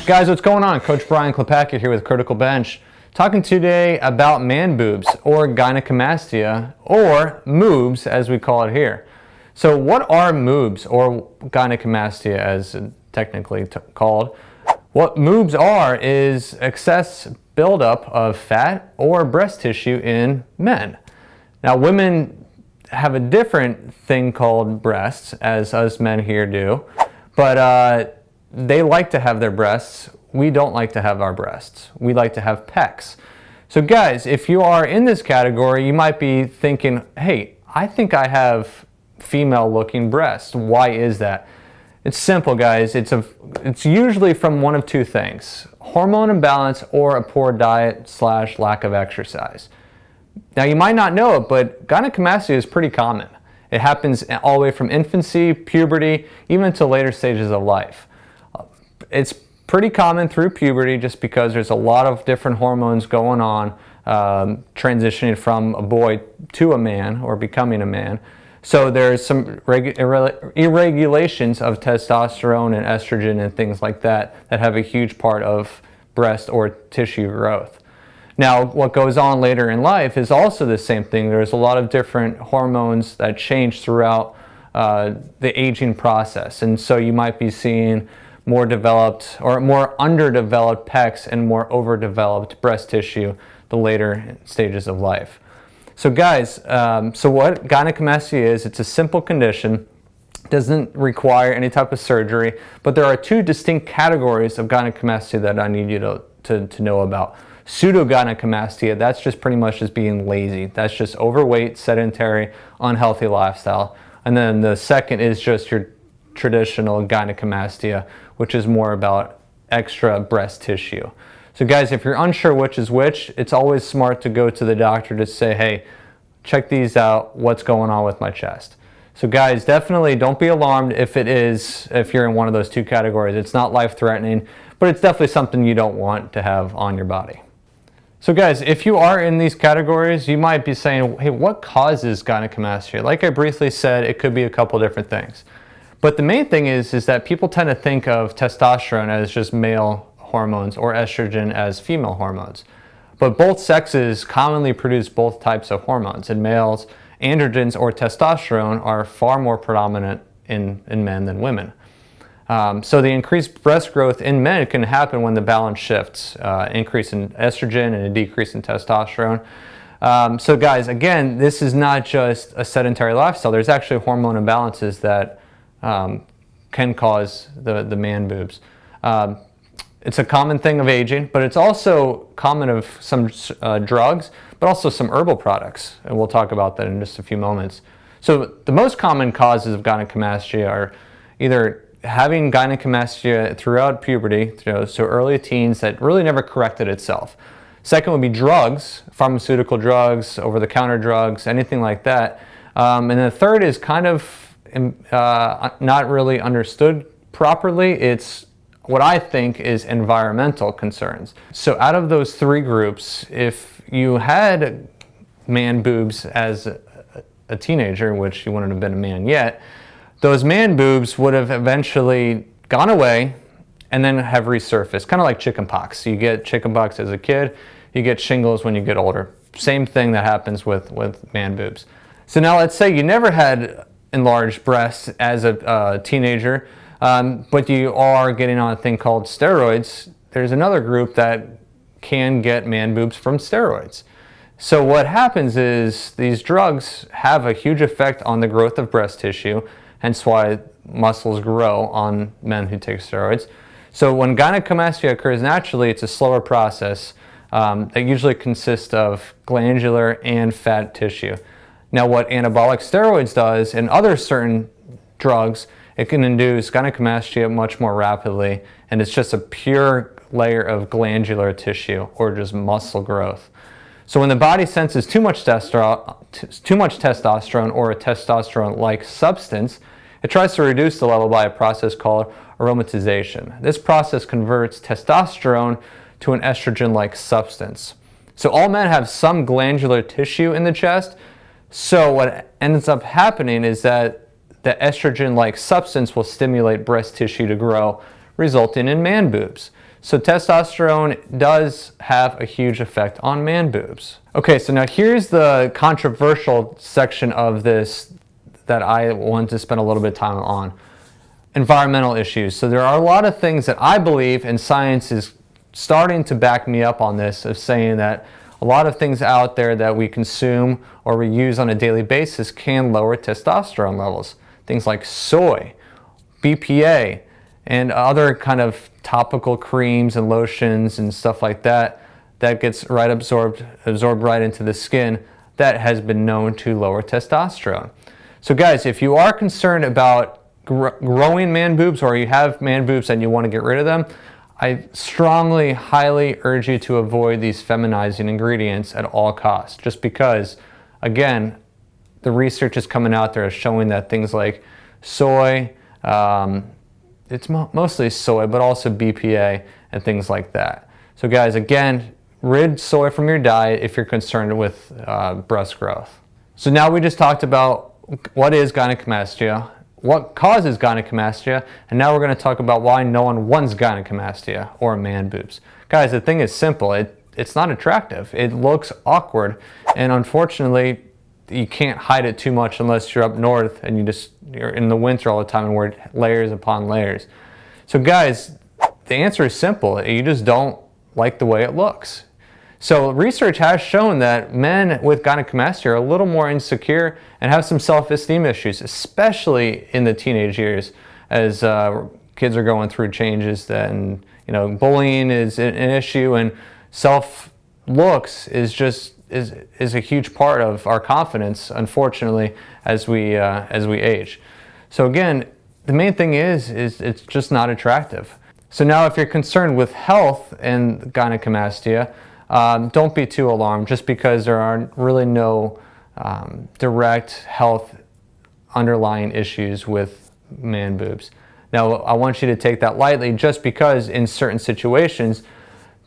Guys, what's going on? Coach Brian Klepacki here with Critical Bench, talking today about man boobs, or gynecomastia, or moobs as we call it here. So what are moobs, or gynecomastia as technically called? What moobs are is excess buildup of fat or breast tissue in men. Now women have a different thing called breasts, as us men here do, but they like to have their breasts. We don't like to have our breasts. We like to have pecs. So guys, if you are in this category, you might be thinking, hey, I think I have female looking breasts. Why is that? It's simple, guys. It's usually from one of two things: hormone imbalance or a poor diet / lack of exercise. Now you might not know it, but gynecomastia is pretty common. It happens all the way from infancy, puberty, even to later stages of life. It's pretty common through puberty just because there's a lot of different hormones going on, transitioning from a boy to a man or becoming a man. So there's some irregulations of testosterone and estrogen and things like that that have a huge part of breast or tissue growth. Now, what goes on later in life is also the same thing. There's a lot of different hormones that change throughout the aging process. And so you might be seeing more developed or more underdeveloped pecs and more overdeveloped breast tissue the later stages of life. So guys, so what gynecomastia is, it's a simple condition, doesn't require any type of surgery, but there are two distinct categories of gynecomastia that I need you to know about. Pseudogynecomastia, that's just pretty much just being lazy. That's just overweight, sedentary, unhealthy lifestyle. And then the second is just your traditional gynecomastia, which is more about extra breast tissue. So guys, if you're unsure which is which, it's always smart to go to the doctor to say, hey, check these out, what's going on with my chest. So guys, definitely don't be alarmed if you're in one of those two categories. It's not life-threatening, but it's definitely something you don't want to have on your body. So guys, if you are in these categories, you might be saying, hey, what causes gynecomastia? Like I briefly said, it could be a couple different things. But the main thing is that people tend to think of testosterone as just male hormones or estrogen as female hormones. But both sexes commonly produce both types of hormones. In males, androgens or testosterone are far more predominant in men than women. So the increased breast growth in men can happen when the balance shifts, increase in estrogen and a decrease in testosterone. So guys, again, this is not just a sedentary lifestyle. There's actually hormone imbalances that can cause the man boobs. It's a common thing of aging, but it's also common of some drugs, but also some herbal products, and we'll talk about that in just a few moments. So the most common causes of gynecomastia are either having gynecomastia throughout puberty, so early teens that really never corrected itself. Second would be drugs, pharmaceutical drugs, over-the-counter drugs, anything like that. And then the third is kind of not really understood properly. It's what I think is environmental concerns. So out of those three groups, if you had man boobs as a teenager, which you wouldn't have been a man yet, those man boobs would have eventually gone away and then have resurfaced, kind of like chickenpox. You get chickenpox as a kid, you get shingles when you get older. Same thing that happens with man boobs. So now let's say you never had enlarged breasts as a teenager, but you are getting on a thing called steroids. There's another group that can get man boobs from steroids. So what happens is these drugs have a huge effect on the growth of breast tissue, hence why muscles grow on men who take steroids. So when gynecomastia occurs naturally, it's a slower process that usually consists of glandular and fat tissue. Now what anabolic steroids does and other certain drugs, it can induce gynecomastia much more rapidly, and it's just a pure layer of glandular tissue or just muscle growth. So when the body senses too much testosterone or a testosterone-like substance, it tries to reduce the level by a process called aromatization. This process converts testosterone to an estrogen-like substance. So all men have some glandular tissue in the chest. So what ends up happening is that the estrogen-like substance will stimulate breast tissue to grow, resulting in man boobs. So testosterone does have a huge effect on man boobs. Okay, so now here's the controversial section of this that I want to spend a little bit of time on. Environmental issues. So there are a lot of things that I believe, and science is starting to back me up on this, of saying that a lot of things out there that we consume or we use on a daily basis can lower testosterone levels. Things like soy, BPA, and other kind of topical creams and lotions and stuff like that that gets absorbed right into the skin, that has been known to lower testosterone. So guys, if you are concerned about growing man boobs, or you have man boobs and you want to get rid of them, I strongly, highly urge you to avoid these feminizing ingredients at all costs. Just because, again, the research is coming out there showing that things like soy, it's mostly soy, but also BPA and things like that. So guys, again, rid soy from your diet if you're concerned with breast growth. So now we just talked about what is gynecomastia, what causes gynecomastia, and now we're going to talk about why no one wants gynecomastia or man boobs. Guys, the thing is simple. It's not attractive. It looks awkward, and unfortunately, you can't hide it too much unless you're up north and you're in the winter all the time and wear layers upon layers. So guys, the answer is simple. You just don't like the way it looks. So research has shown that men with gynecomastia are a little more insecure and have some self-esteem issues, especially in the teenage years, as kids are going through changes. And bullying is an issue, and self-looks is a huge part of our confidence, unfortunately, as we age. So again, the main thing is it's just not attractive. So now, if you're concerned with health and gynecomastia, don't be too alarmed, just because there are really no direct health underlying issues with man boobs. Now, I want you to take that lightly, just because in certain situations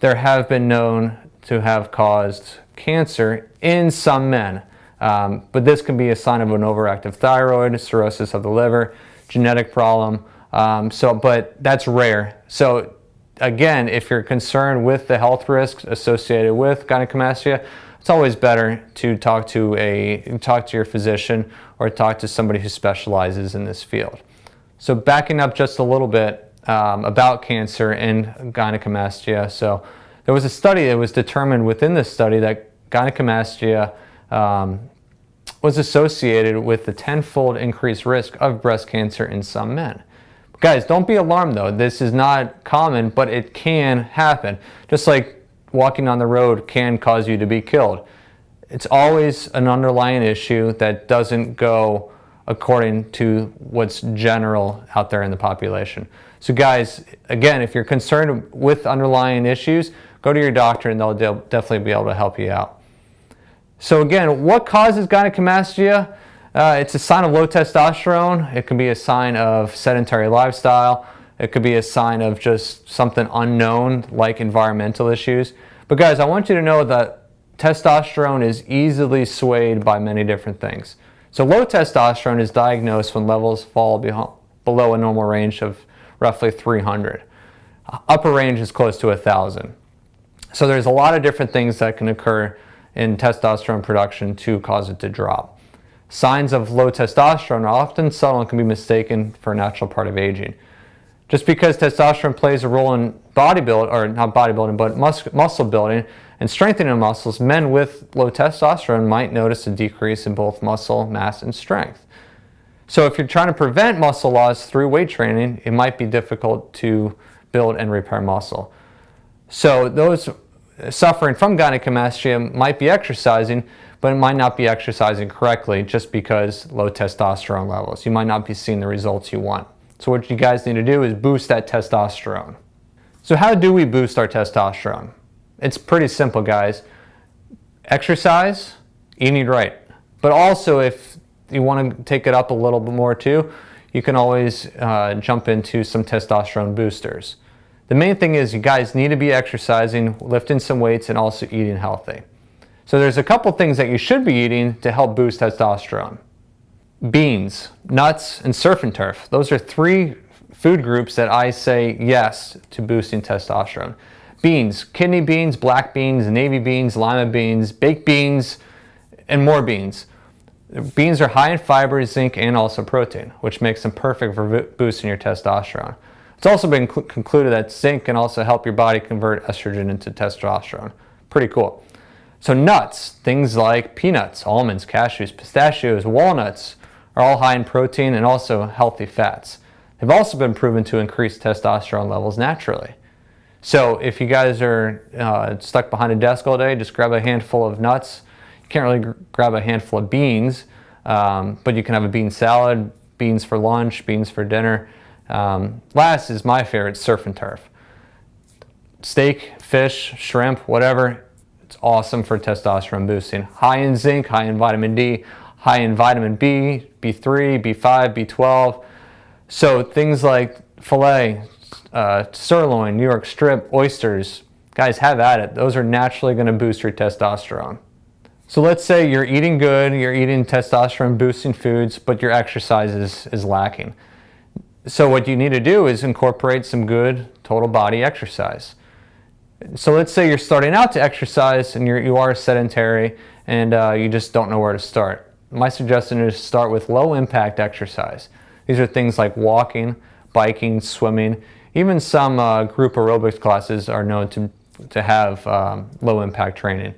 there have been known to have caused cancer in some men. But this can be a sign of an overactive thyroid, cirrhosis of the liver, genetic problem. But that's rare. So again, if you're concerned with the health risks associated with gynecomastia, it's always better to talk to your physician or talk to somebody who specializes in this field. So backing up just a little bit about cancer and gynecomastia. So there was a study that was determined within this study that gynecomastia was associated with the 10-fold increased risk of breast cancer in some men. Guys, don't be alarmed though. This is not common, but it can happen. Just like walking on the road can cause you to be killed. It's always an underlying issue that doesn't go according to what's general out there in the population. So guys, again, if you're concerned with underlying issues, go to your doctor and they'll definitely be able to help you out. So again, what causes gynecomastia? It's a sign of low testosterone. It can be a sign of sedentary lifestyle. It could be a sign of just something unknown, like environmental issues. But guys, I want you to know that testosterone is easily swayed by many different things. So low testosterone is diagnosed when levels fall below a normal range of roughly 300. Upper range is close to 1,000. So there's a lot of different things that can occur in testosterone production to cause it to drop. Signs of low testosterone are often subtle and can be mistaken for a natural part of aging. Just because testosterone plays a role in bodybuilding, or not bodybuilding, but muscle building and strengthening muscles, men with low testosterone might notice a decrease in both muscle mass and strength. So if you're trying to prevent muscle loss through weight training, it might be difficult to build and repair muscle. So those suffering from gynecomastia might be exercising, but it might not be exercising correctly just because low testosterone levels. You might not be seeing the results you want. So what you guys need to do is boost that testosterone. So how do we boost our testosterone? It's pretty simple, guys. Exercise, eating right. But also, if you want to take it up a little bit more too, you can always jump into some testosterone boosters. The main thing is you guys need to be exercising, lifting some weights, and also eating healthy. So there's a couple things that you should be eating to help boost testosterone. Beans, nuts, and surf and turf. Those are three food groups that I say yes to boosting testosterone. Beans, kidney beans, black beans, navy beans, lima beans, baked beans, and more beans. Beans are high in fiber, zinc, and also protein, which makes them perfect for boosting your testosterone. It's also been concluded that zinc can also help your body convert estrogen into testosterone. Pretty cool. So nuts, things like peanuts, almonds, cashews, pistachios, walnuts are all high in protein and also healthy fats. They've also been proven to increase testosterone levels naturally. So if you guys are stuck behind a desk all day, just grab a handful of nuts. You can't really grab a handful of beans, but you can have a bean salad, beans for lunch, beans for dinner. Last is my favorite, surf and turf. Steak, fish, shrimp, whatever. It's awesome for testosterone boosting. High in zinc, high in vitamin D, high in vitamin B, B3, B5, B12. So things like filet, sirloin, New York strip, oysters, guys, have at it. Those are naturally going to boost your testosterone. So let's say you're eating good, you're eating testosterone boosting foods, but your exercise is lacking. So what you need to do is incorporate some good total body exercise. So let's say you're starting out to exercise and you are sedentary and you just don't know where to start. My suggestion is start with low impact exercise. These are things like walking, biking, swimming. Even some group aerobics classes are known to have low impact training.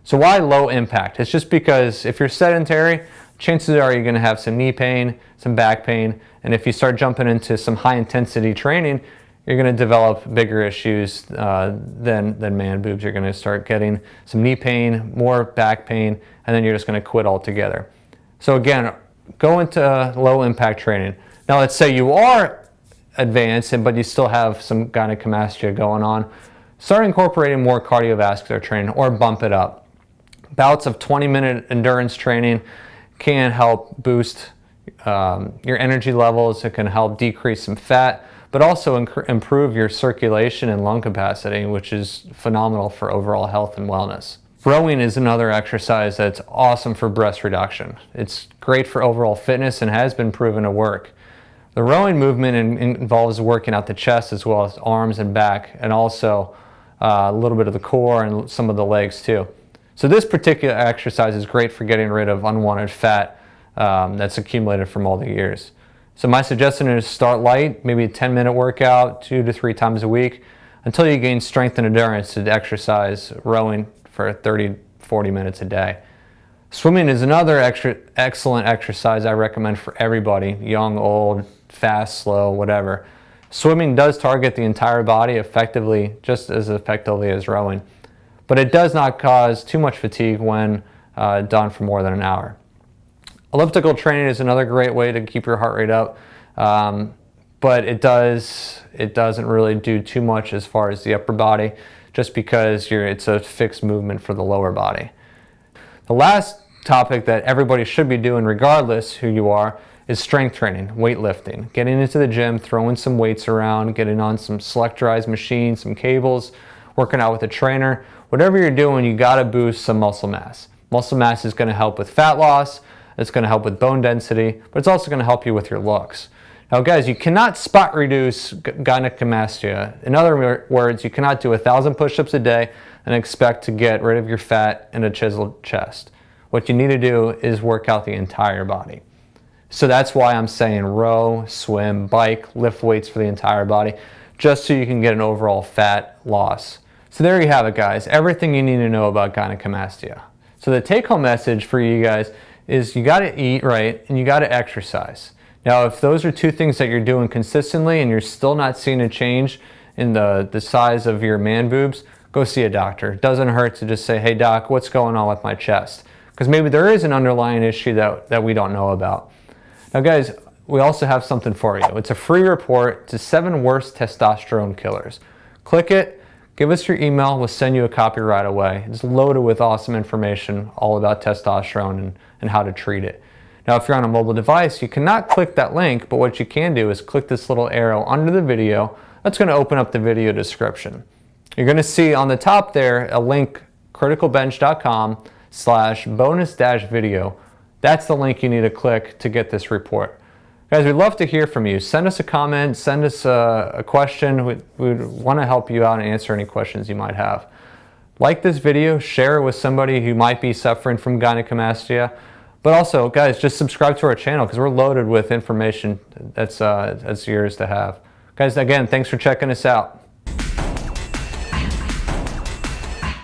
So why low impact? It's just because if you're sedentary, chances are you're going to have some knee pain, some back pain, and if you start jumping into some high intensity training, you're going to develop bigger issues than man boobs. You're going to start getting some knee pain, more back pain, and then you're just going to quit altogether. So again, go into low impact training. Now let's say you are advanced, but you still have some gynecomastia going on. Start incorporating more cardiovascular training or bump it up. Bouts of 20-minute endurance training can help boost your energy levels. It can help decrease some fat, but also improve your circulation and lung capacity, which is phenomenal for overall health and wellness. Rowing is another exercise that's awesome for breast reduction. It's great for overall fitness and has been proven to work. The rowing movement involves working out the chest as well as arms and back, and also a little bit of the core and some of the legs too. So this particular exercise is great for getting rid of unwanted fat that's accumulated from all the years. So my suggestion is start light, maybe a 10-minute workout 2 to 3 times a week until you gain strength and endurance to exercise rowing for 30-40 minutes a day. Swimming is another excellent exercise I recommend for everybody, young, old, fast, slow, whatever. Swimming does target the entire body effectively, just as effectively as rowing, but it does not cause too much fatigue when done for more than an hour. Elliptical training is another great way to keep your heart rate up, but it doesn't really do too much as far as the upper body, just because it's a fixed movement for the lower body. The last topic that everybody should be doing, regardless who you are, is strength training, weightlifting. Getting into the gym, throwing some weights around, getting on some selectorized machines, some cables, working out with a trainer. Whatever you're doing, you gotta boost some muscle mass. Muscle mass is gonna help with fat loss, it's gonna help with bone density, but it's also gonna help you with your looks. Now guys, you cannot spot reduce gynecomastia. In other words, you cannot do 1,000 push-ups a day and expect to get rid of your fat and a chiseled chest. What you need to do is work out the entire body. So that's why I'm saying row, swim, bike, lift weights for the entire body, just so you can get an overall fat loss. So there you have it, guys. Everything you need to know about gynecomastia. So the take-home message for you guys is you got to eat right and you got to exercise. Now, if those are two things that you're doing consistently and you're still not seeing a change in the size of your man boobs, go see a doctor. It doesn't hurt to just say, hey doc, what's going on with my chest? Because maybe there is an underlying issue that we don't know about. Now guys, we also have something for you. It's a free report to 7 worst testosterone killers. Click it, give us your email, we'll send you a copy right away. It's loaded with awesome information all about testosterone and how to treat it. Now if you're on a mobile device, you cannot click that link, but what you can do is click this little arrow under the video. That's going to open up the video description. You're going to see on the top there a link, criticalbench.com/bonus-video. That's the link you need to click to get this report. Guys, we'd love to hear from you. Send us a comment, send us a question. We'd want to help you out and answer any questions you might have. Like this video, share it with somebody who might be suffering from gynecomastia. But also, guys, just subscribe to our channel because we're loaded with information that's yours to have. Guys, again, thanks for checking us out.